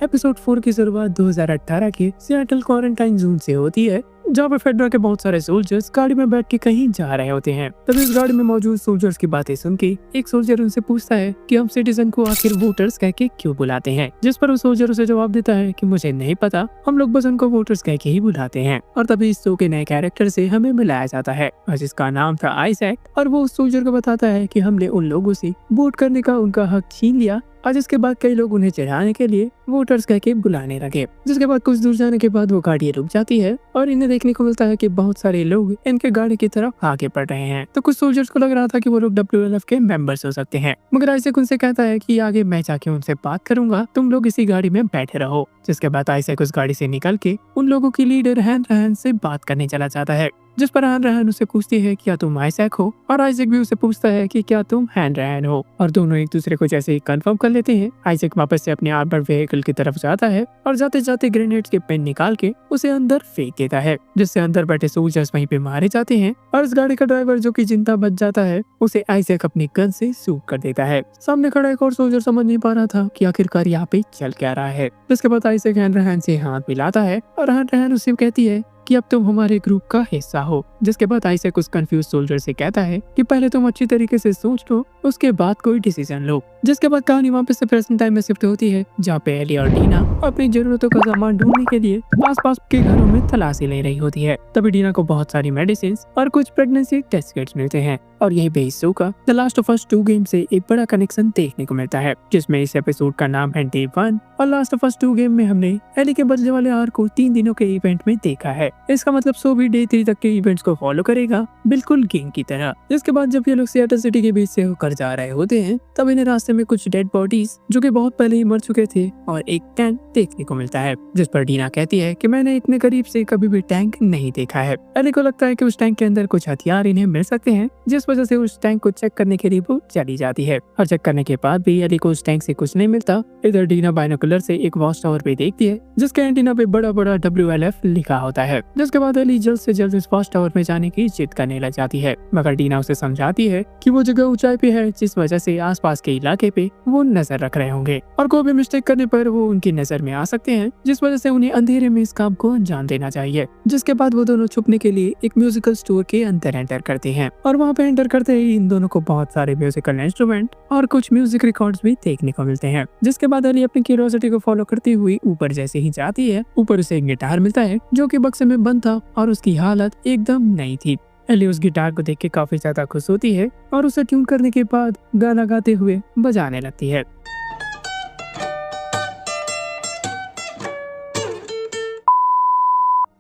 Episode 4 की शुरुआत 2018 के सिएटल क्वारंटाइन जोन से होती है, जहाँ पर फेडरा के बहुत सारे सोल्जर्स गाड़ी में बैठ के कहीं जा रहे होते हैं। तब इस गाड़ी में मौजूद सोल्जर्स की बातें सुन के एक सोल्जर उनसे पूछता है कि हम सिटीजन को आखिर वोटर्स कह के क्यों बुलाते हैं, जिस पर वो सोल्जर उसे जवाब देता है कि मुझे नहीं पता, हम लोग बस उनको वोटर्स कह के ही बुलाते हैं। और तभी इस शो के नए कैरेक्टर से हमें मिलाया जाता है और जिसका नाम था आइजैक, और वो उस सोल्जर को बताता है कि हमने उन लोगों से वोट करने का उनका हक छीन लिया और जिसके बाद कई लोग उन्हें चिढ़ाने के लिए वोटर्स कह के बुलाने लगे। जिसके बाद कुछ दूर जाने के बाद वो गाड़ी रुक जाती है और इन्हें देखने को मिलता है कि बहुत सारे लोग इनके गाड़ी की तरफ आगे बढ़ रहे हैं। तो कुछ सोल्जर्स को लग रहा था कि वो लोग WLF के मेंबर्स हो सकते हैं, मगर आइजैक उनसे कहता है कि आगे मैं जाके उनसे बात करूंगा, तुम लोग इसी गाड़ी में बैठे रहो। जिसके बाद आइजैक उस गाड़ी से निकल के उन लोगों की लीडर हैन रहन से बात करने चला जाता है, जिस पर हैन रहन उसे पूछती है क्या तुम आइजैक हो, और आइजैक भी उसे पूछता है कि क्या तुम हैन रहन हो, और दोनों एक दूसरे को जैसे ही कंफर्म कर लेते हैं। आइजैक वापस से अपने आर्मर्ड व्हीकल की तरफ जाता है और जाते जाते ग्रेनेड्स के पेन निकाल के उसे अंदर फेंक देता है, जिससे अंदर बैठे सोल्जर्स वहीं पे मारे जाते हैं। और इस गाड़ी का ड्राइवर जो कि जिंदा बच जाता है, उसे आइजैक अपनी गन से शूट कर देता है। सामने खड़ा एक और सोल्जर समझ नहीं पा रहा था कि आखिरकार यहाँ पे चल क्या रहा है। जिसके बाद आइजैक हैन रहन से हाथ मिलाता है और हैन रहन उसे कहती है कि अब तुम हमारे ग्रुप का हिस्सा हो। जिसके बाद आइजैक उस कंफ्यूज सोल्जर से कहता है कि पहले तुम अच्छी तरीके से सोच लो, उसके बाद कोई डिसीजन लो। जिसके बाद कहानी वापस से प्रेजेंट टाइम में शिफ्ट होती है, जहाँ पे एली और डीना अपनी जरूरतों का सामान ढूंढने के लिए आसपास के घरों में तलाशी ले रही होती है। तभी डीना को बहुत सारी मेडिसिन और कुछ प्रेगनेंसी टेस्ट किट्स मिलते हैं और यही बेस शो का the last of us 2 game से एक बड़ा कनेक्शन देखने को मिलता है, जिसमें इस एपिसोड का नाम है डे 1 और लास्ट ऑफ अस 2 गेम में हमने एली के बचने वाले आर्क को 3 दिनों के इवेंट में देखा है। इसका मतलब शो भी डे 3 तक के इवेंट्स को फॉलो करेगा, बिल्कुल गेम की तरह। जिसके बाद जब ये लोग सिएटल सिटी के बीच से होकर जा रहे होते हैं, तब इन्हें रास्ते में कुछ डेड बॉडीज जो कि बहुत पहले ही मर चुके थे और एक टैंक देखने को मिलता है, जिस पर डीना कहती है कि मैंने इतने करीब से कभी भी टैंक नहीं देखा है। एली को लगता है कि उस टैंक के अंदर कुछ हथियार इन्हें मिल सकते हैं, जिस वजह से उस टैंक को चेक करने के लिए वो चली जाती है। और चेक करने के बाद भी एली को उस टैंक से कुछ नहीं मिलता। इधर डीना बाइनोकुलर से एक वॉच टावर पे देखती है, जिसके एंटीना पे बड़ा बड़ा WLF लिखा होता है। जिसके बाद एली जल्द से जल्द इस वॉच टावर में जाने की जिद करने लग जाती है, मगर डीना उसे समझाती है कि वो जगह ऊंचाई पे है, जिस वजह से आसपास के इलाके पे वो नजर रख रहे होंगे और कोई भी मिस्टेक करने पर वो उनकी नजर में आ सकते हैं, जिस वजह से उन्हें अंधेरे में इस काम को अंजाम देना चाहिए। जिसके बाद वो दोनों छुपने के लिए एक म्यूजिकल स्टोर के अंदर एंटर करते हैं और वहाँ पे एंटर करते ही इन दोनों को बहुत सारे म्यूजिकल इंस्ट्रूमेंट और कुछ म्यूजिक रिकॉर्ड्स भी देखने को मिलते हैं। जिसके बाद एली अपनी क्यूरियोसिटी को फॉलो करती हुई ऊपर जैसे ही जाती है, ऊपर उसे एक गिटार मिलता है जो कि बक्से में बंद था और उसकी हालत एकदम नई थी। एली उस गिटार को देख के काफी ज्यादा खुश होती है और उसे ट्यून करने के बाद गाना गाते हुए बजाने लगती है।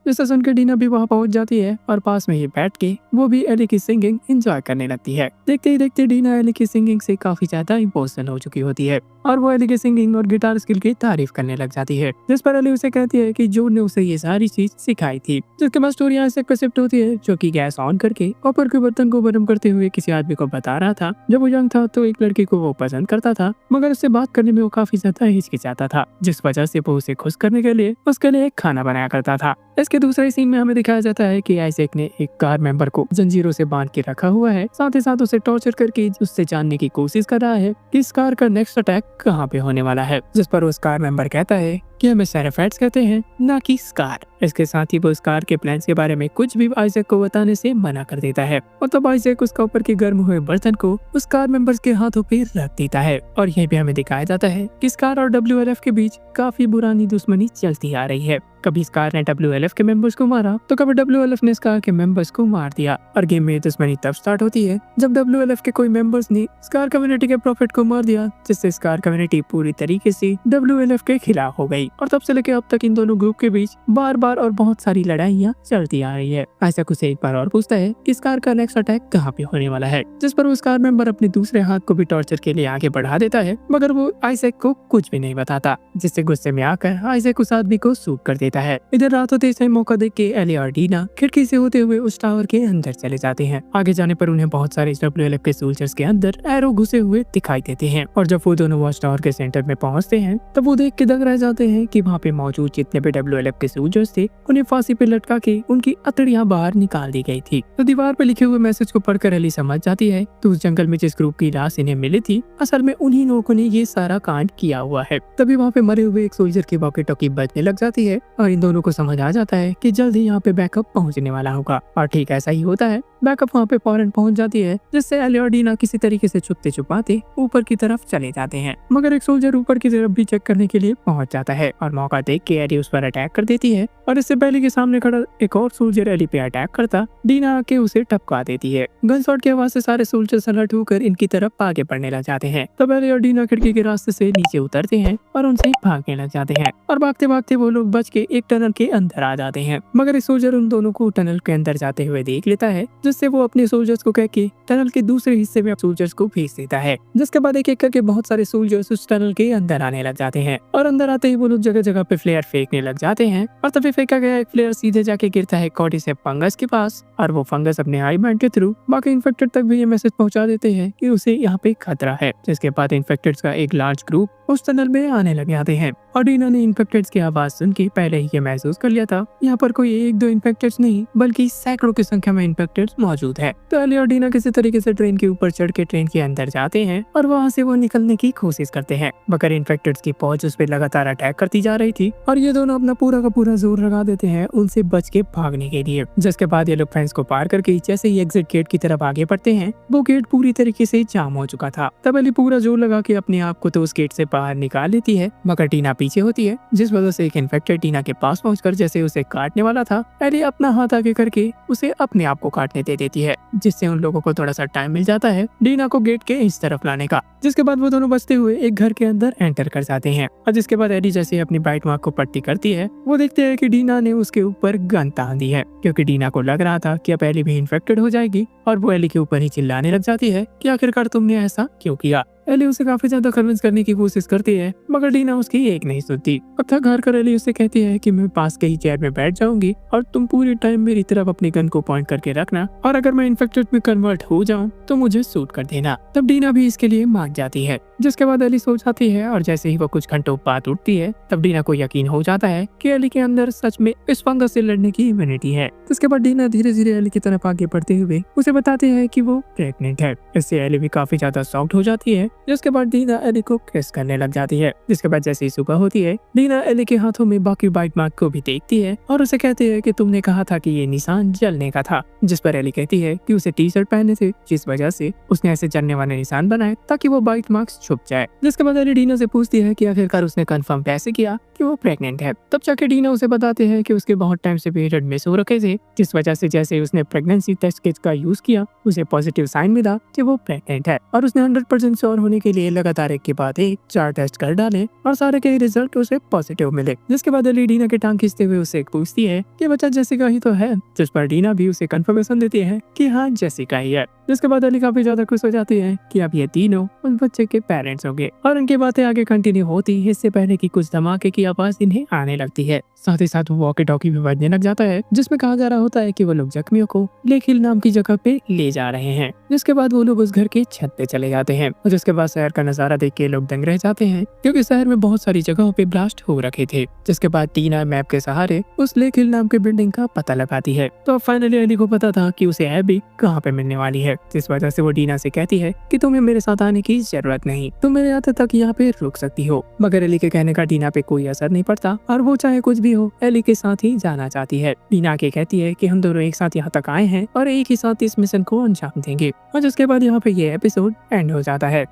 जिसे सुन के डीना भी वहाँ पहुँच जाती है और पास में ही बैठ के वो भी एली की सिंगिंग एंजॉय करने लगती है। देखते ही देखते डीना एली की सिंगिंग से काफी ज्यादा इमोशनल हो चुकी होती है और वो एली की सिंगिंग और गिटार स्किल की तारीफ करने लग जाती है, जिस पर एली उसे कहती है कि जो ने उसे ये सारी चीज सिखाई थी। जिसके बाद स्टोरी आइजैक पे शिफ्ट होती है, जो कि गैस ऑन करके कॉपर के बर्तन को गर्म करते हुए किसी आदमी को बता रहा था। जब वो यंग था तो एक लड़की को वो पसंद करता था, मगर उससे बात करने में वो काफी ज्यादा हिचकिचाता था, जिस वजह से वो उसे खुश करने के लिए उसके लिए एक खाना बनाया करता था। इसके दूसरे सीन में हमें दिखाया जाता है कि आइजैक ने एक कार मेंबर को जंजीरों से बांध के रखा हुआ है, साथ ही साथ उसे टॉर्चर करके उससे जानने की कोशिश कर रहा है कि इस कार का नेक्स्ट अटैक कहाँ पे होने वाला है। जिस पर उस कार मेंबर कहता है कि हमें सेराफेट्स कहते हैं, ना कि स्कार। इसके साथ ही वो स्कार के प्लान्स के बारे में कुछ भी आइजैक को बताने से मना कर देता है और तब आइजैक उसका ऊपर के गर्म हुए बर्तन को उस कार मेंबर्स के हाथों पे रख देता है। और यहीं पे हमें दिखाया जाता है कि स्कार और WLF के बीच काफी पुरानी दुश्मनी चलती आ रही है। कभी स्कार ने WLF के मेंबर्स को मारा तो कभी WLF ने स्कार के मेंबर्स को मार दिया। और गेम में दुश्मनी तब स्टार्ट होती है जब WLF के कोई मेंबर्स ने स्कार कम्युनिटी के प्रॉफिट को मार दिया, जिससे स्कार कम्युनिटी पूरी तरीके से WLF के खिलाफ हो गई। और तब से लेकर अब तक इन दोनों ग्रुप के बीच बार बार और बहुत सारी लड़ाइयाँ चलती आ रही है। आइजैक उसे एक बार और पूछता है कि स्कार का नेक्स्ट अटैक कहाँ पे होने वाला है, जिस पर वो स्कार मेंबर अपने दूसरे हाथ को भी टॉर्चर के लिए आगे बढ़ा देता है, मगर वो आइजैक को कुछ भी नहीं बताता, जिससे गुस्से में आकर आइजैक उस आदमी को शूट कर देता है। इधर रात होते ही मौका देख के एली और डीना खिड़की से होते हुए उस टावर के अंदर चले जाते हैं। आगे जाने पर उन्हें बहुत सारे WLF के सोल्जर्स के अंदर एरो घुसे हुए दिखाई देते हैं और जब वो दोनों वॉच टावर के सेंटर में पहुंचते हैं तब वो देख के दंग रह जाते हैं हैं कि वहाँ पे मौजूद जितने भी WLF के सोल्जर्स थे उन्हें फांसी पे लटका के उनकी अतड़ियां बाहर निकाल दी गई थी। तो दीवार पे लिखे हुए मैसेज को पढ़कर एली समझ जाती है तो उस जंगल में जिस ग्रुप की लाश इन्हें मिली थी असल में उन्हीं लोगों ने ये सारा कांड किया हुआ है। तभी वहाँ पे मरे हुए एक सोल्जर की वॉकी टॉकी बजने लग जाती है और इन दोनों को समझ आ जाता है कि जल्द ही यहाँ पे बैकअप पहुँचने वाला होगा। और ठीक ऐसा ही होता है, बैकअप वहाँ पे फौरन पहुँच जाती है, जिससे एली और डीना किसी तरीके से छुपते छुपाते ऊपर की तरफ चले जाते हैं। मगर एक सोल्जर ऊपर की तरफ भी चेक करने के लिए पहुँच जाता है और मौका देख के एली उस पर अटैक कर देती है और इससे पहले के सामने खड़ा एक और सोल्जर एली पे अटैक करता डीना आके उसे टपका देती है। गन शॉट की आवाज से सारे सोल्जर्स अलर्ट होकर इनकी तरफ आगे बढ़ने लग जाते हैं। तब एली और डीना खिड़की के रास्ते से नीचे उतरते हैं और उनसे भागने लग जाते हैं और भागते भागते वो लोग बच के एक टनल के अंदर आ जाते हैं। मगर एक सोल्जर उन दोनों को टनल के अंदर जाते हुए देख लेता है, जिससे वो अपने सोल्जर्स को कह के टनल के दूसरे हिस्से में सोल्जर्स को भेज देता है। जिसके बाद एक एक करके बहुत सारे सोल्जर्स उस टनल के अंदर आने लग जाते हैं और अंदर आते ही वो लोग जगह जगह पे फ्लेयर फेंकने लग जाते हैं और तभी फेंका गया एक फ्लेयर सीधे जाके गिरता है कॉर्डिसेप्स फंगस के पास और वो फंगस अपने आई बैंड के थ्रू बाकी इन्फेक्टेड तक भी ये मैसेज पहुंचा देते हैं कि उसे यहाँ पे खतरा है। जिसके बाद इन्फेक्टेड का एक लार्ज ग्रुप उस टनल में आने लग जाते हैं और डीना ने इन्फेक्टेड की आवाज सुन के पहले ही ये महसूस कर लिया था यहाँ पर कोई एक दो इन्फेक्टेड नहीं बल्कि सैकड़ों की संख्या में इन्फेक्टेड मौजूद है। तो एली और डीना किसी तरीके से ट्रेन के ऊपर चढ़ के ट्रेन के अंदर जाते हैं और वहाँ से वो निकलने की कोशिश करते हैं, मगर इन्फेक्टेड की फौज उस पर लगातार अटैक करती जा रही थी और ये दोनों अपना पूरा का पूरा जोर लगा देते हैं उनसे बच के भागने के लिए। जिसके बाद ये लोग फेंस को पार करके जैसे ही एग्जिट गेट की तरफ आगे बढ़ते हैं वो गेट पूरी तरीके से जाम हो चुका था। तब एली पूरा जोर लगा के अपने आप को तो उस गेट से बाहर निकाल लेती है, मगर टीना पीछे होती है, जिस वजह से एक इन्फेक्टेड टीना के पास पहुंचकर जैसे उसे काटने वाला था एली अपना हाथ आगे करके उसे अपने आप को काटने दे देती है, जिससे उन लोगों को थोड़ा सा टाइम मिल जाता है डीना को गेट के इस तरफ लाने का। जिसके बाद वो दोनों बचते हुए एक घर के अंदर एंटर कर जाते हैं और जिसके बाद एली जैसे अपनी बाइट मार्क को पट्टी करती है वो देखते हैं कि डीना ने उसके ऊपर गन तान दी है, क्योंकि डीना को लग रहा था कि अब एली भी इन्फेक्टेड हो जाएगी और वो एली के ऊपर ही चिल्लाने लग जाती है कि आखिरकार तुमने ऐसा क्यों किया। एली उसे काफी ज्यादा कन्विंस करने की कोशिश करती है, मगर डीना उसकी एक नहीं सुनती। अब थक हार कर एली उससे कहती है कि मैं पास के ही चेयर में बैठ जाऊंगी और तुम पूरी टाइम मेरी तरफ अपनी गन को पॉइंट करके रखना और अगर मैं इन्फेक्टेड में कन्वर्ट हो जाऊं तो मुझे शूट कर देना। तब डीना भी इसके लिए मान जाती है। जिसके बाद एली सो जाती है और जैसे ही वो कुछ घंटों बाद उठती है तब डीना को यकीन हो जाता है कि एली के अंदर सच में इस फंगस से लड़ने की इम्यूनिटी है। उसके बाद डीना धीरे धीरे एली की तरफ आगे बढ़ते हुए उसे बताते हैं कि वो प्रेग्नेंट है। इससे एली भी काफी ज्यादा शॉक्ड हो जाती है। जिसके बाद डीना एली को किस करने लग जाती है। जिसके बाद जैसे ही सुबह होती है डीना एली के हाथों में बाकी बाइट मार्क को भी देखती है और उसे कहती है कि तुमने कहा था कि ये निशान जलने का था। जिस पर एली कहती है कि उसे टी शर्ट पहने थे जिस वजह से उसने ऐसे जलने वाले निशान बनाए ताकि वो बाइट मार्क्स छुप जाए। जिसके बाद एली डीना से पूछती है कि आखिरकार उसने कंफर्म कैसे किया कि वो प्रेग्नेंट है। तब जाके डीना उसे बताते हैं कि उसके बहुत टाइम से पीरियड मिस हो रखे थे, जिस वजह से जैसे उसने प्रेगनेंसी टेस्ट किट का यूज किया उसे पॉजिटिव साइन मिला कि वो प्रेग्नेंट है और उसने 100% श्योर होने के लिए लगातार एक के बाद एक 4 टेस्ट कर डाले और सारे के रिजल्ट उसे पॉजिटिव मिले। जिसके बाद एली डीना के टांग खींचते हुए उसे पूछती है कि बच्चा जेसिका ही तो है, जिस पर डीना भी उसे कंफर्मेशन देती है कि हाँ जेसिका ही है। जिसके बाद एली काफी ज्यादा खुश हो जाती है कि अब ये तीनों उस बच्चे के पेरेंट्स होंगे और उनकी बातें आगे कंटिन्यू होती है। इससे पहले कि कुछ धमाके की आवाज इन्हें आने लगती है, साथ ही साथ वॉकी टॉकी भी बजने लग जाता है जिसमें कहा जा रहा होता है कि वो लोग जख्मियों को लेक हिल नाम की जगह पे ले जा रहे हैं। जिसके बाद वो लोग उस घर के छत पे चले जाते हैं और जिसके बाद शहर का नजारा देख के लोग दंग रह जाते हैं, क्योंकि शहर में बहुत सारी जगहों पे ब्लास्ट हो रखे थे। जिसके बाद टीना मैप के सहारे उस लेक हिल नाम के बिल्डिंग का पता लगाती है। तो फाइनली एली को पता था कि उसे एबी कहाँ पे मिलने वाली है, जिस वजह से वो डीना से कहती है कि तुम्हें मेरे साथ आने की जरूरत नहीं, तुम मेरे आते तक यहाँ पे रुक सकती हो। मगर एली के कहने का डीना पे कोई असर नहीं पड़ता और वो चाहे कुछ भी हो एली के साथ ही जाना चाहती है। डीना के कहती है कि हम दोनों एक साथ यहाँ तक आए हैं और एक ही साथ इस मिशन को अंजाम देंगे और जिसके बाद यहाँ पे ये एपिसोड एंड हो जाता है।